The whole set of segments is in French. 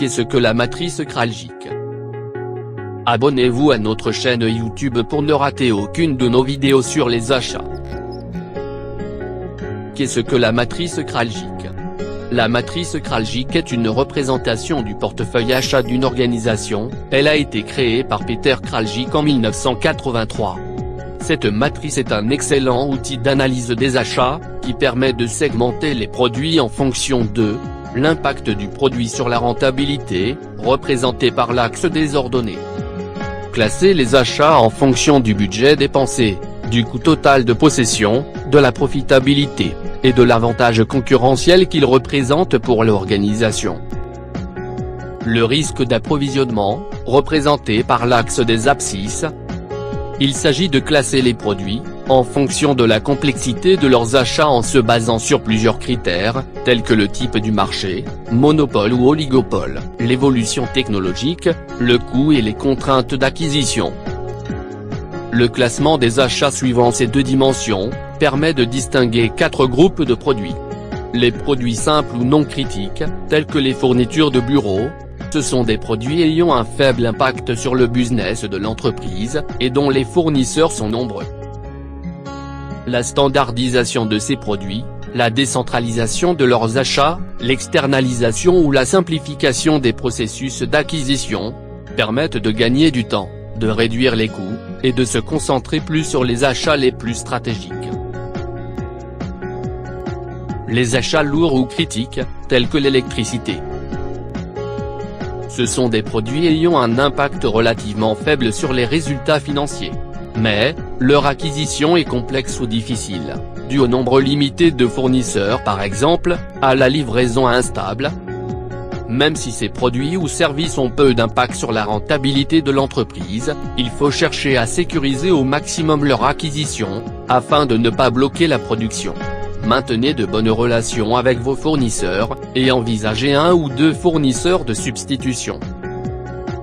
Qu'est-ce que la matrice Kraljic? Abonnez-vous à notre chaîne YouTube pour ne rater aucune de nos vidéos sur les achats. Qu'est-ce que la matrice Kraljic? La matrice Kraljic est une représentation du portefeuille achat d'une organisation. Elle a été créée par Peter Kraljic en 1983. Cette matrice est un excellent outil d'analyse des achats, qui permet de segmenter les produits en fonction de l'impact du produit sur la rentabilité, représenté par l'axe des ordonnées. Classer les achats en fonction du budget dépensé, du coût total de possession, de la profitabilité, et de l'avantage concurrentiel qu'ils représentent pour l'organisation. Le risque d'approvisionnement, représenté par l'axe des abscisses. Il s'agit de classer les produits, en fonction de la complexité de leurs achats en se basant sur plusieurs critères, tels que le type du marché, monopole ou oligopole, l'évolution technologique, le coût et les contraintes d'acquisition. Le classement des achats suivant ces deux dimensions, permet de distinguer 4 groupes de produits. Les produits simples ou non critiques, tels que les fournitures de bureau. Ce sont des produits ayant un faible impact sur le business de l'entreprise, et dont les fournisseurs sont nombreux. La standardisation de ces produits, la décentralisation de leurs achats, l'externalisation ou la simplification des processus d'acquisition, permettent de gagner du temps, de réduire les coûts, et de se concentrer plus sur les achats les plus stratégiques. Les achats lourds ou critiques, tels que l'électricité. Ce sont des produits ayant un impact relativement faible sur les résultats financiers. Mais, leur acquisition est complexe ou difficile, dû au nombre limité de fournisseurs par exemple, à la livraison instable. Même si ces produits ou services ont peu d'impact sur la rentabilité de l'entreprise, il faut chercher à sécuriser au maximum leur acquisition, afin de ne pas bloquer la production. Maintenez de bonnes relations avec vos fournisseurs, et envisagez 1 ou 2 fournisseurs de substitution.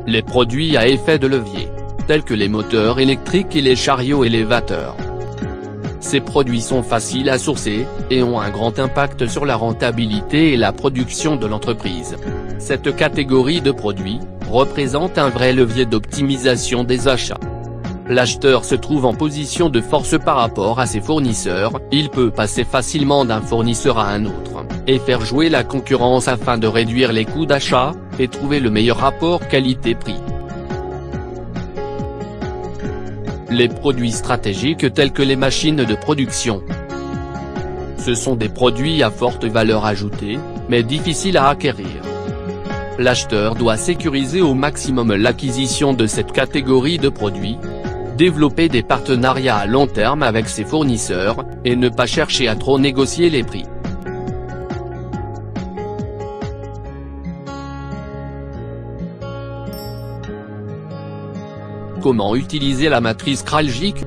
Les produits à effet de levier, tels que les moteurs électriques et les chariots élévateurs. Ces produits sont faciles à sourcer, et ont un grand impact sur la rentabilité et la production de l'entreprise. Cette catégorie de produits, représente un vrai levier d'optimisation des achats. L'acheteur se trouve en position de force par rapport à ses fournisseurs, il peut passer facilement d'un fournisseur à un autre, et faire jouer la concurrence afin de réduire les coûts d'achat, et trouver le meilleur rapport qualité-prix. Les produits stratégiques tels que les machines de production. Ce sont des produits à forte valeur ajoutée, mais difficiles à acquérir. L'acheteur doit sécuriser au maximum l'acquisition de cette catégorie de produits, développer des partenariats à long terme avec ses fournisseurs, et ne pas chercher à trop négocier les prix. Comment utiliser la matrice Kraljic?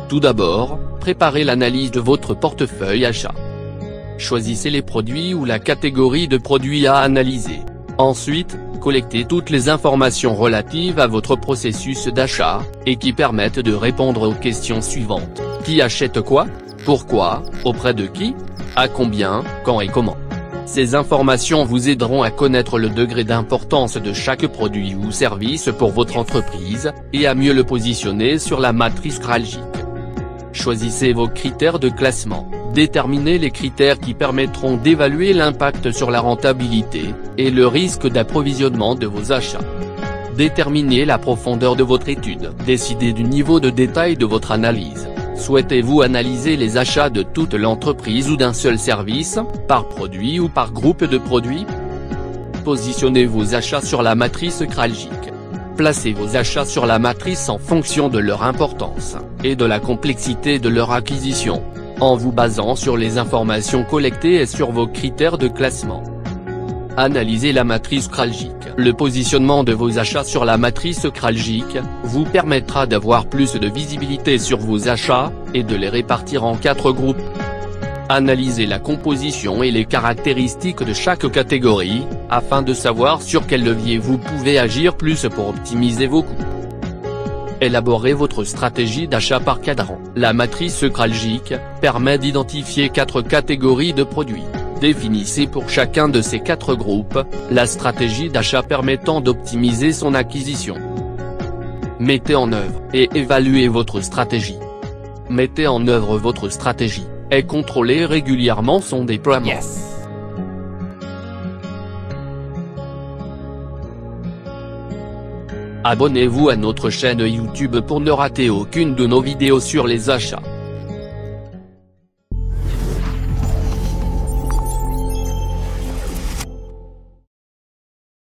Tout d'abord, préparez l'analyse de votre portefeuille achat. Choisissez les produits ou la catégorie de produits à analyser. Ensuite, collectez toutes les informations relatives à votre processus d'achat, et qui permettent de répondre aux questions suivantes. Qui achète quoi? Pourquoi? Auprès de qui? À combien? Quand et comment? Ces informations vous aideront à connaître le degré d'importance de chaque produit ou service pour votre entreprise, et à mieux le positionner sur la matrice Kraljic. Choisissez vos critères de classement, déterminez les critères qui permettront d'évaluer l'impact sur la rentabilité, et le risque d'approvisionnement de vos achats. Déterminez la profondeur de votre étude, décidez du niveau de détail de votre analyse. Souhaitez-vous analyser les achats de toute l'entreprise ou d'un seul service, par produit ou par groupe de produits? Positionnez vos achats sur la matrice Kraljic. Placez vos achats sur la matrice en fonction de leur importance, et de la complexité de leur acquisition, en vous basant sur les informations collectées et sur vos critères de classement. Analysez la matrice Kraljic. Le positionnement de vos achats sur la matrice Kraljic, vous permettra d'avoir plus de visibilité sur vos achats, et de les répartir en 4 groupes. Analysez la composition et les caractéristiques de chaque catégorie, afin de savoir sur quel levier vous pouvez agir plus pour optimiser vos coûts. Élaborez votre stratégie d'achat par cadran. La matrice Kraljic permet d'identifier 4 catégories de produits. Définissez pour chacun de ces 4 groupes, la stratégie d'achat permettant d'optimiser son acquisition. Mettez en œuvre et évaluez votre stratégie. Mettez en œuvre votre stratégie, et contrôlez régulièrement son déploiement. Yes. Abonnez-vous à notre chaîne YouTube pour ne rater aucune de nos vidéos sur les achats.